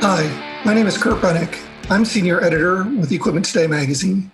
Hi, my name is Kurt Bennick. I'm senior editor with Equipment Today magazine.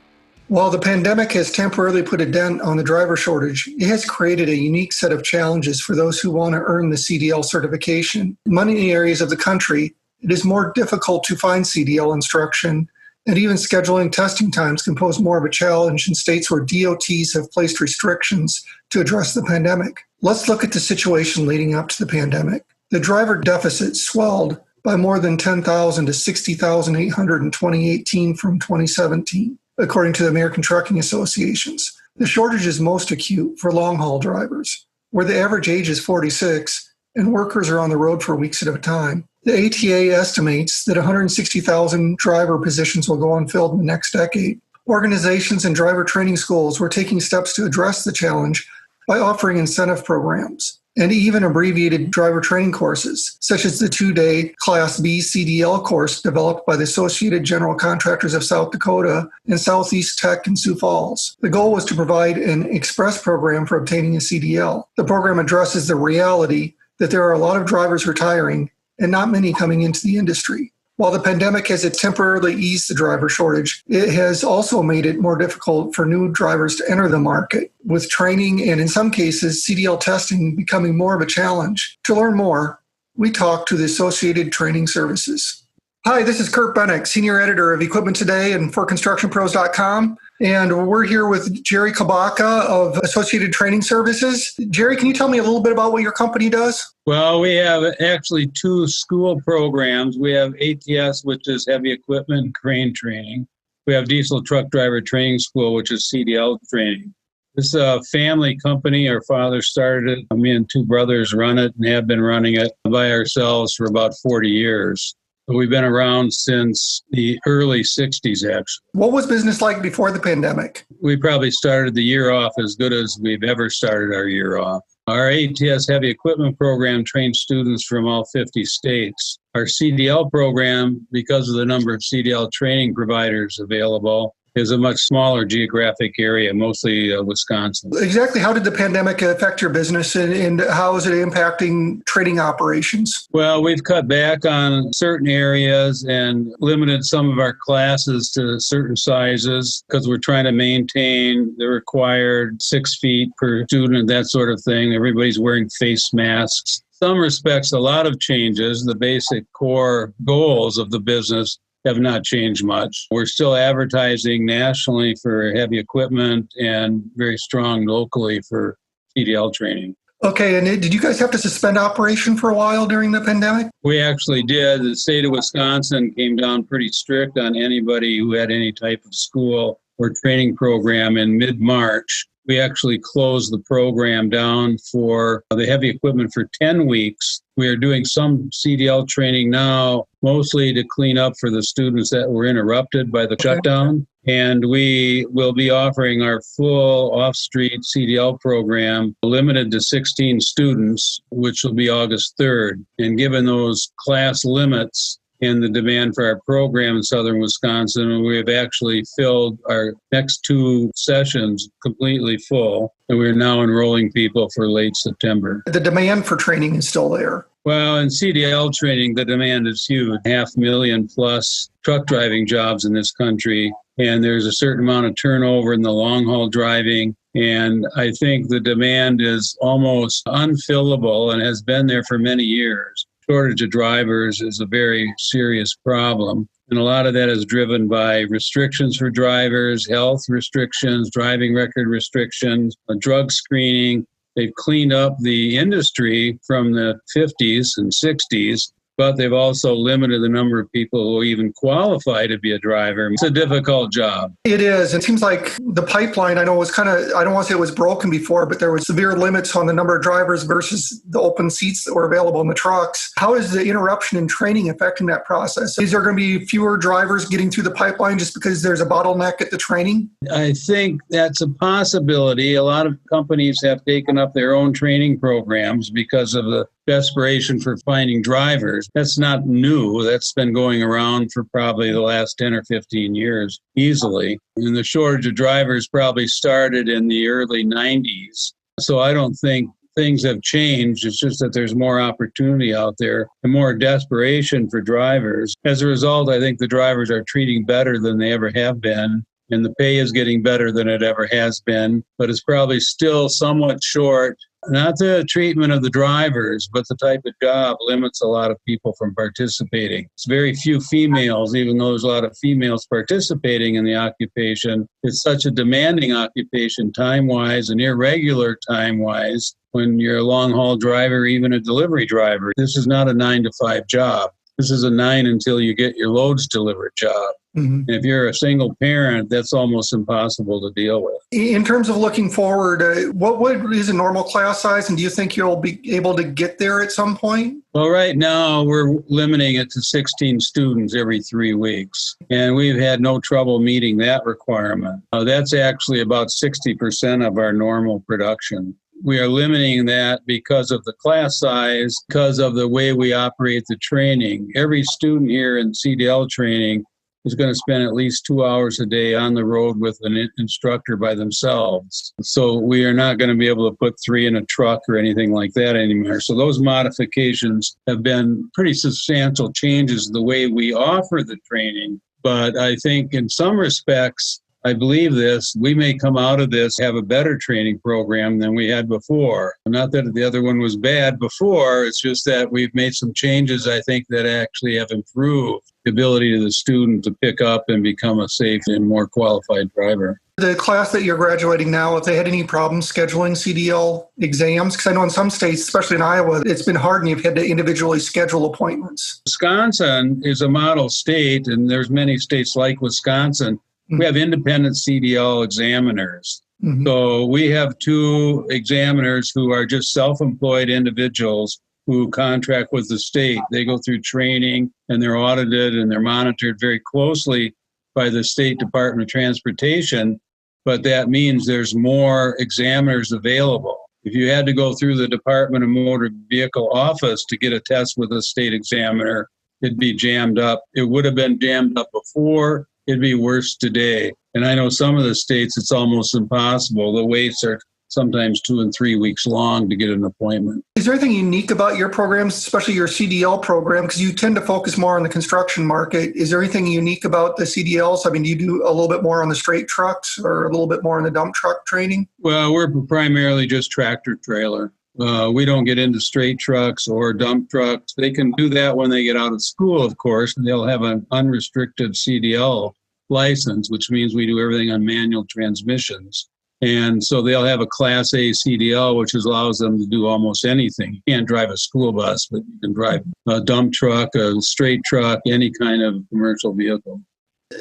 While the pandemic has temporarily put a dent on the driver shortage, it has created a unique set of challenges for those who want to earn the CDL certification. In many areas of the country, it is more difficult to find CDL instruction, and even scheduling testing times can pose more of a challenge in states where DOTs have placed restrictions to address the pandemic. Let's look at the situation leading up to the pandemic. The driver deficit swelled by more than 10,000 to 60,800 in 2018 from 2017, according to the American Trucking Associations. The shortage is most acute for long-haul drivers, where the average age is 46 and workers are on the road for weeks at a time. The ATA estimates that 160,000 driver positions will go unfilled in the next decade. Organizations and driver training schools were taking steps to address the challenge by offering incentive programs and even abbreviated driver training courses, such as the 2-day Class B CDL course developed by the Associated General Contractors of South Dakota and Southeast Tech in Sioux Falls. The goal was to provide an express program for obtaining a CDL. The program addresses the reality that there are a lot of drivers retiring and not many coming into the industry. While the pandemic has temporarily eased the driver shortage, it has also made it more difficult for new drivers to enter the market, with training and in some cases CDL testing becoming more of a challenge. To learn more, we talked to the Associated Training Services. Hi, this is Kurt Bennick, senior editor of Equipment Today and forconstructionpros.com. And we're here with Jerry Klabacka of Associated Training Services. Jerry, can you tell me a little bit about what your company does? Well, we have actually two school programs. We have ATS, which is heavy equipment and crane training. We have Diesel Truck Driver Training School, which is CDL training. This is a family company. Our father started it. Me and two brothers run it and have been running it by ourselves for about 40 years. We've been around since the early 60s, actually. What was business like before the pandemic? We probably started the year off as good as we've ever started our year off. Our ATS heavy equipment program trains students from all 50 states. Our CDL program, because of the number of CDL training providers available, is a much smaller geographic area, mostly Wisconsin. Exactly. How did the pandemic affect your business and how is it impacting training operations? Well, we've cut back on certain areas and limited some of our classes to certain sizes because we're trying to maintain the required 6 feet per student, that sort of thing. Everybody's wearing face masks. In some respects, a lot of changes. The basic core goals of the business have not changed much. We're still advertising nationally for heavy equipment and very strong locally for CDL training. Okay, and did you guys have to suspend operation for a while during the pandemic? We actually did. The state of Wisconsin came down pretty strict on anybody who had any type of school or training program in mid-March. We actually closed the program down for the heavy equipment for 10 weeks. We are doing some CDL training now, mostly to clean up for the students that were interrupted by the shutdown. And we will be offering our full off-street CDL program limited to 16 students, which will be August 3rd. And given those class limits and the demand for our program in southern Wisconsin, we have actually filled our next two sessions completely full, and we're now enrolling people for late September. The demand for training is still there. Well, in CDL training, the demand is huge. 500,000 plus truck driving jobs in this country, and there's a certain amount of turnover in the long-haul driving. And I think the demand is almost unfillable and has been there for many years. Shortage of drivers is a very serious problem. And a lot of that is driven by restrictions for drivers, health restrictions, driving record restrictions, drug screening. They've cleaned up the industry from the 50s and 60s, but they've also limited the number of people who even qualify to be a driver. It's a difficult job. It is. It seems like the pipeline, I know, was kind of, I don't want to say it was broken before, but there were severe limits on the number of drivers versus the open seats that were available in the trucks. How is the interruption in training affecting that process? Is there going to be fewer drivers getting through the pipeline just because there's a bottleneck at the training? I think that's a possibility. A lot of companies have taken up their own training programs because of the desperation for finding drivers. That's not new. That's been going around for probably the last 10 or 15 years, easily. And the shortage of drivers probably started in the early 90s. So I don't think things have changed. It's just that there's more opportunity out there and more desperation for drivers. As a result, I think the drivers are treating better than they ever have been. And the pay is getting better than it ever has been, but it's probably still somewhat short. Not the treatment of the drivers, but the type of job limits a lot of people from participating. It's very few females, even though there's a lot of females participating in the occupation. It's such a demanding occupation time-wise and irregular time-wise when you're a long-haul driver, even a delivery driver. This is not a 9-to-5 job. This is a 9 until you get your loads delivered job. Mm-hmm. And if you're a single parent, that's almost impossible to deal with. In terms of looking forward, what is a normal class size, and do you think you'll be able to get there at some point? Well, right now we're limiting it to 16 students every 3 weeks, and we've had no trouble meeting that requirement. That's actually about 60% of our normal production. We are limiting that because of the class size, because of the way we operate the training. Every student here in CDL training is going to spend at least 2 hours a day on the road with an instructor by themselves. So we are not going to be able to put 3 in a truck or anything like that anymore. So those modifications have been pretty substantial changes in the way we offer the training. But I think in some respects, I believe this, we may come out of this, have a better training program than we had before. Not that the other one was bad before, it's just that we've made some changes, I think, that actually have improved the ability of the student to pick up and become a safe and more qualified driver. The class that you're graduating now, if they had any problems scheduling CDL exams, because I know in some states, especially in Iowa, it's been hard and you've had to individually schedule appointments. Wisconsin is a model state, and there's many states like Wisconsin. We have independent CDL examiners. Mm-hmm. So we have 2 examiners who are just self-employed individuals who contract with the state. They go through training and they're audited and they're monitored very closely by the State Department of Transportation. But that means there's more examiners available. If you had to go through the Department of Motor Vehicle office to get a test with a state examiner, it'd be jammed up. It would have been jammed up before. It'd be worse today. And I know some of the states, it's almost impossible. The waits are sometimes 2 and 3 weeks long to get an appointment. Is there anything unique about your programs, especially your CDL program? Because you tend to focus more on the construction market. Is there anything unique about the CDLs? I mean, do you do a little bit more on the straight trucks or a little bit more on the dump truck training? Well, we're primarily just tractor trailer. We don't get into straight trucks or dump trucks. They can do that when they get out of school, of course, and they'll have an unrestricted CDL license, which means we do everything on manual transmissions. And so they'll have a Class A CDL, which allows them to do almost anything. You can't drive a school bus, but you can drive a dump truck, a straight truck, any kind of commercial vehicle.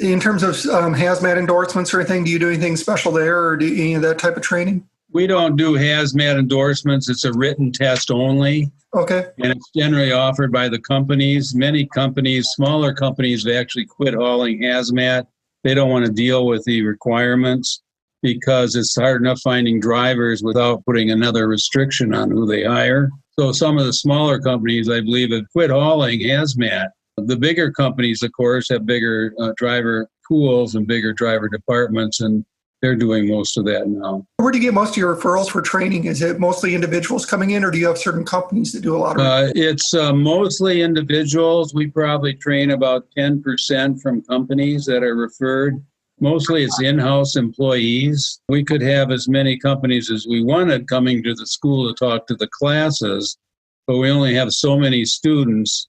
In terms of hazmat endorsements or anything, do you do anything special there or do any of that type of training? We don't do hazmat endorsements. It's a written test only. Okay. And it's generally offered by the companies. Many companies, smaller companies, have actually quit hauling hazmat. They don't want to deal with the requirements because it's hard enough finding drivers without putting another restriction on who they hire. So some of the smaller companies, I believe, have quit hauling hazmat. The bigger companies, of course, have bigger driver pools and bigger driver departments, and they're doing most of that now. Where do you get most of your referrals for training? Is it mostly individuals coming in, or do you have certain companies that do a lot of it? It's mostly individuals. We probably train about 10% from companies that are referred. Mostly it's in-house employees. We could have as many companies as we wanted coming to the school to talk to the classes, but we only have so many students,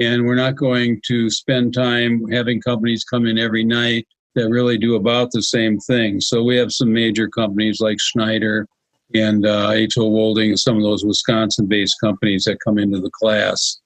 and we're not going to spend time having companies come in every night that really do about the same thing. So we have some major companies like Schneider and H.O. Wolding and some of those Wisconsin-based companies that come into the class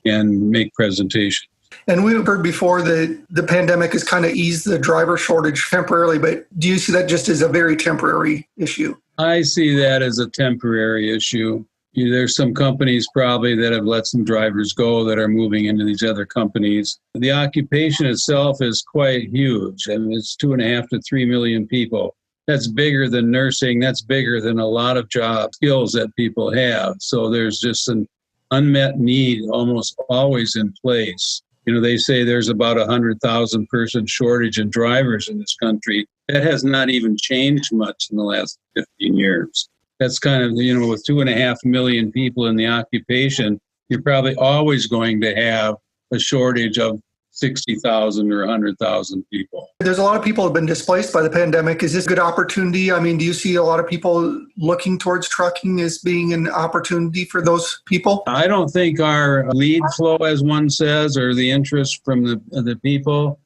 and make presentations. And we've heard before that the pandemic has kind of eased the driver shortage temporarily, but do you see that just as a very temporary issue? I see that as a temporary issue. There's some companies probably that have let some drivers go that are moving into these other companies. The occupation itself is quite huge. I mean, it's 2.5 to 3 million people. That's bigger than nursing. That's bigger than a lot of job skills that people have. So there's just an unmet need almost always in place. You know, they say there's about 100,000 person shortage in drivers in this country. That has not even changed much in the last 15 years. That's kind of, with 2.5 million people in the occupation, you're probably always going to have a shortage of 60,000 or 100,000 people. There's a lot of people who have been displaced by the pandemic. Is this a good opportunity? I mean, do you see a lot of people looking towards trucking as being an opportunity for those people? I don't think our lead flow, as one says, or the interest from the people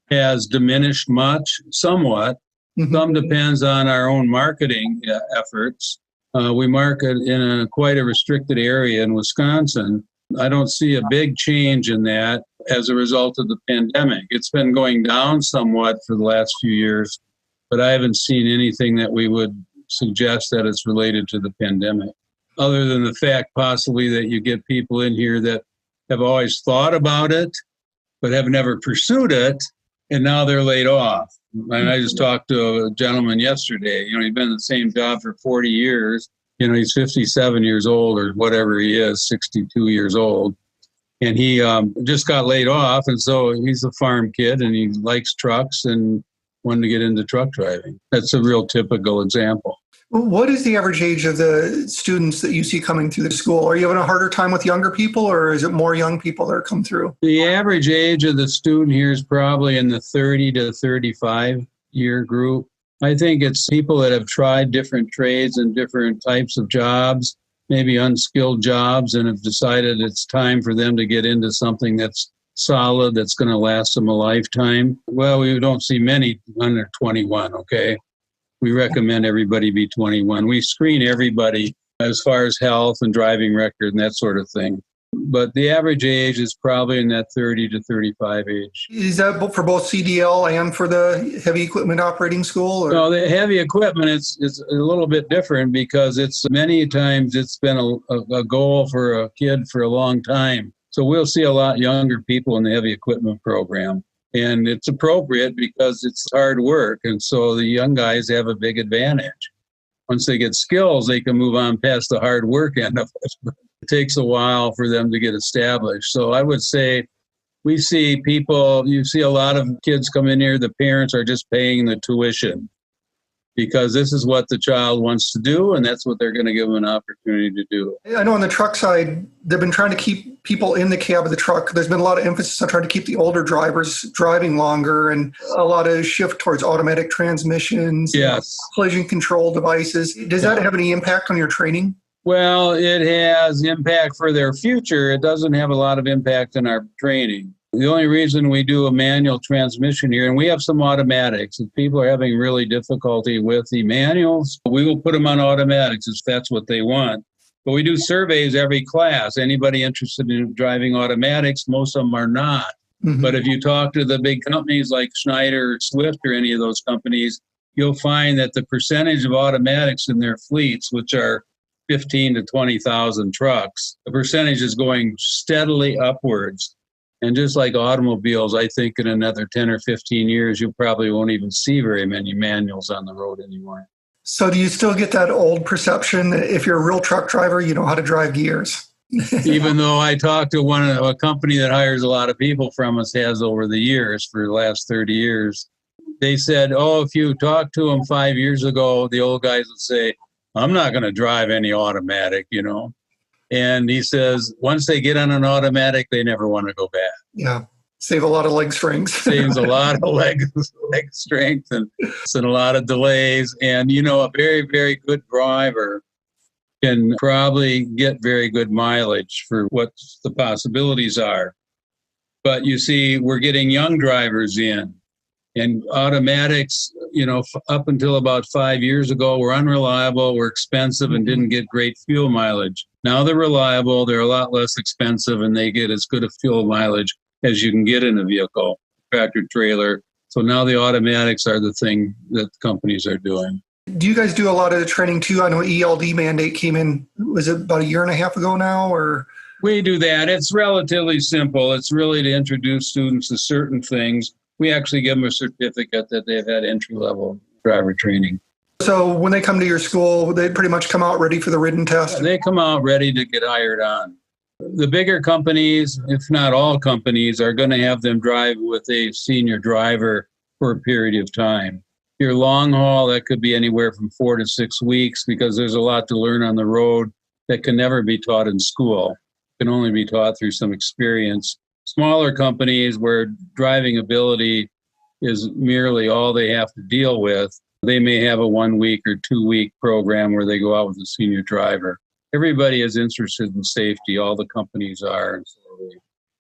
has diminished much, somewhat. Mm-hmm. Some depends on our own marketing efforts. We market in quite a restricted area in Wisconsin. I don't see a big change in that as a result of the pandemic. It's been going down somewhat for the last few years, but I haven't seen anything that we would suggest that it's related to the pandemic, other than the fact possibly that you get people in here that have always thought about it, but have never pursued it, and now they're laid off. And I just talked to a gentleman yesterday. He'd been in the same job for 40 years. He's 57 years old or whatever he is, 62 years old. And he just got laid off. And so he's a farm kid and he likes trucks and wanted to get into truck driving. That's a real typical example. What is the average age of the students that you see coming through the school? Are you having a harder time with younger people, or is it more young people that come through? The average age of the student here is probably in the 30 to 35 year group. I think it's people that have tried different trades and different types of jobs, maybe unskilled jobs, and have decided it's time for them to get into something that's solid, that's going to last them a lifetime. Well, we don't see many under 21, okay? We recommend everybody be 21. We screen everybody as far as health and driving record and that sort of thing. But the average age is probably in that 30 to 35 age. Is that for both CDL and for the heavy equipment operating school? Or? No, the heavy equipment is a little bit different because many times it's been a goal for a kid for a long time. So we'll see a lot younger people in the heavy equipment program. And it's appropriate because it's hard work. And so the young guys have a big advantage. Once they get skills, they can move on past the hard work end of it. It takes a while for them to get established. So I would say you see a lot of kids come in here, the parents are just paying the tuition because this is what the child wants to do, and that's what they're going to give them an opportunity to do. I know on the truck side, they've been trying to keep people in the cab of the truck. There's been a lot of emphasis on trying to keep the older drivers driving longer and a lot of shift towards automatic transmissions, yes, collision control devices. Does that have any impact on your training? Well, it has impact for their future. It doesn't have a lot of impact in our training. The only reason we do a manual transmission here, and we have some automatics, if people are having really difficulty with the manuals, we will put them on automatics if that's what they want. But we do surveys every class. Anybody interested in driving automatics, most of them are not. Mm-hmm. But if you talk to the big companies like Schneider or Swift or any of those companies, you'll find that the percentage of automatics in their fleets, which are 15 to 20,000 trucks, the percentage is going steadily upwards. And just like automobiles, I think in another 10 or 15 years, you probably won't even see very many manuals on the road anymore. So do you still get that old perception that if you're a real truck driver, you know how to drive gears? Even though I talked to a company that hires a lot of people from us, has over the years, for the last 30 years, they said, if you talked to them 5 years ago, the old guys would say, I'm not going to drive any automatic, And he says, once they get on an automatic, they never want to go back. Yeah. Save a lot of leg strength. Saves a lot of leg strength and a lot of delays. And, a very, very good driver can probably get very good mileage for what the possibilities are. But you see, we're getting young drivers in. And automatics, up until about 5 years ago, were unreliable, were expensive, and didn't get great fuel mileage. Now they're reliable, they're a lot less expensive, and they get as good a fuel mileage as you can get in a vehicle, tractor trailer. So now the automatics are the thing that companies are doing. Do you guys do a lot of the training too? I know ELD mandate came in, was it about a year and a half ago now, or? We do that. It's relatively simple. It's really to introduce students to certain things. We actually give them a certificate that they've had entry-level driver training. So when they come to your school, they pretty much come out ready for the written test? They come out ready to get hired on. The bigger companies, if not all companies, are going to have them drive with a senior driver for a period of time. Your long haul, that could be anywhere from 4 to 6 weeks because there's a lot to learn on the road that can never be taught in school. It can only be taught through some experience. Smaller companies where driving ability is merely all they have to deal with, they may have a 1 week or 2 week program where they go out with a senior driver. Everybody is interested in safety. All the companies are.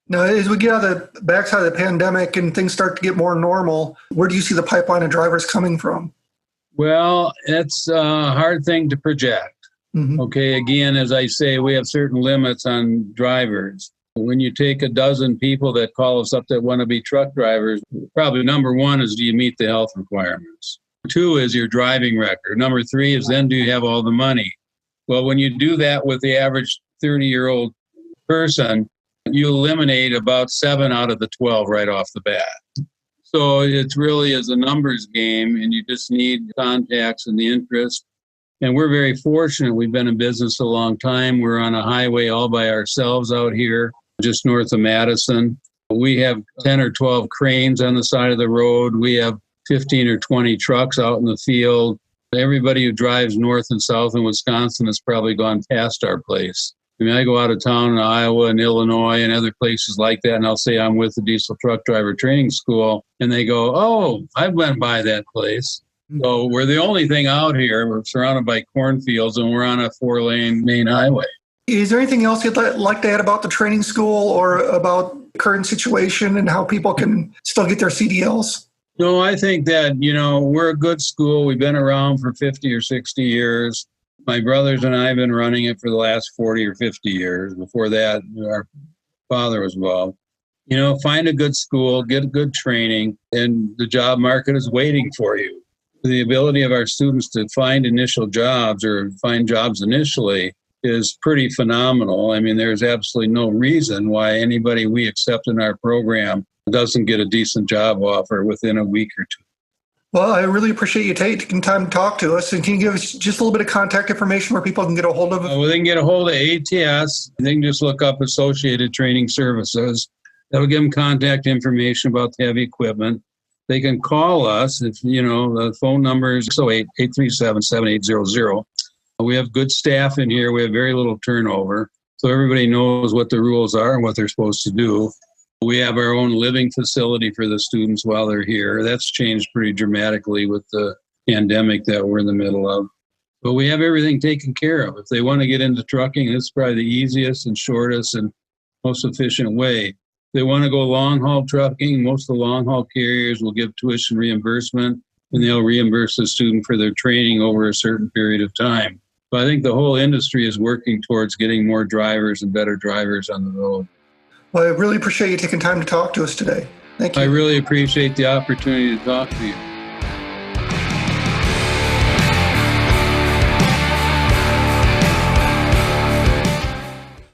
Now, as we get out of the backside of the pandemic and things start to get more normal, where do you see the pipeline of drivers coming from? Well, it's a hard thing to project. Mm-hmm. Okay, again, as I say, we have certain limits on drivers. When you take a dozen people that call us up that want to be truck drivers, probably number one is, do you meet the health requirements? 2 is your driving record. Number 3 is, then do you have all the money? Well, when you do that with the average 30-year-old person, you eliminate about 7 out of the 12 right off the bat. So it really is a numbers game, and you just need contacts and the interest. And we're very fortunate. We've been in business a long time. We're on a highway all by ourselves out here, just north of Madison. We have 10 or 12 cranes on the side of the road. We have 15 or 20 trucks out in the field. Everybody who drives north and south in Wisconsin has probably gone past our place. I mean, I go out of town in Iowa and Illinois and other places like that, and I'll say I'm with the Diesel Truck Driver Training School, and they go, oh, I've went by that place. So we're the only thing out here. We're surrounded by cornfields, and we're on a 4-lane main highway. Is there anything else you'd like to add about the training school or about the current situation and how people can still get their CDLs? No, I think that, we're a good school. We've been around for 50 or 60 years. My brothers and I have been running it for the last 40 or 50 years. Before that, our father was involved. Find a good school, get good training, and the job market is waiting for you. The ability of our students to find initial jobs or find jobs initially is pretty phenomenal. I mean, there's absolutely no reason why anybody we accept in our program doesn't get a decent job offer within a week or 2. Well, I really appreciate you taking time to talk to us. And can you give us just a little bit of contact information where people can get a hold of it? Well, they can get a hold of ATS. They can just look up Associated Training Services. That'll give them contact information about the heavy equipment. They can call us if, the phone number is 608-837-7800. We have good staff in here. We have very little turnover. So everybody knows what the rules are and what they're supposed to do. We have our own living facility for the students while they're here. That's changed pretty dramatically with the pandemic that we're in the middle of. But we have everything taken care of. If they want to get into trucking, it's probably the easiest and shortest and most efficient way. If they want to go long-haul trucking, most of the long-haul carriers will give tuition reimbursement, and they'll reimburse the student for their training over a certain period of time. So I think the whole industry is working towards getting more drivers and better drivers on the road. Well, I really appreciate you taking time to talk to us today. Thank you. I really appreciate the opportunity to talk to you.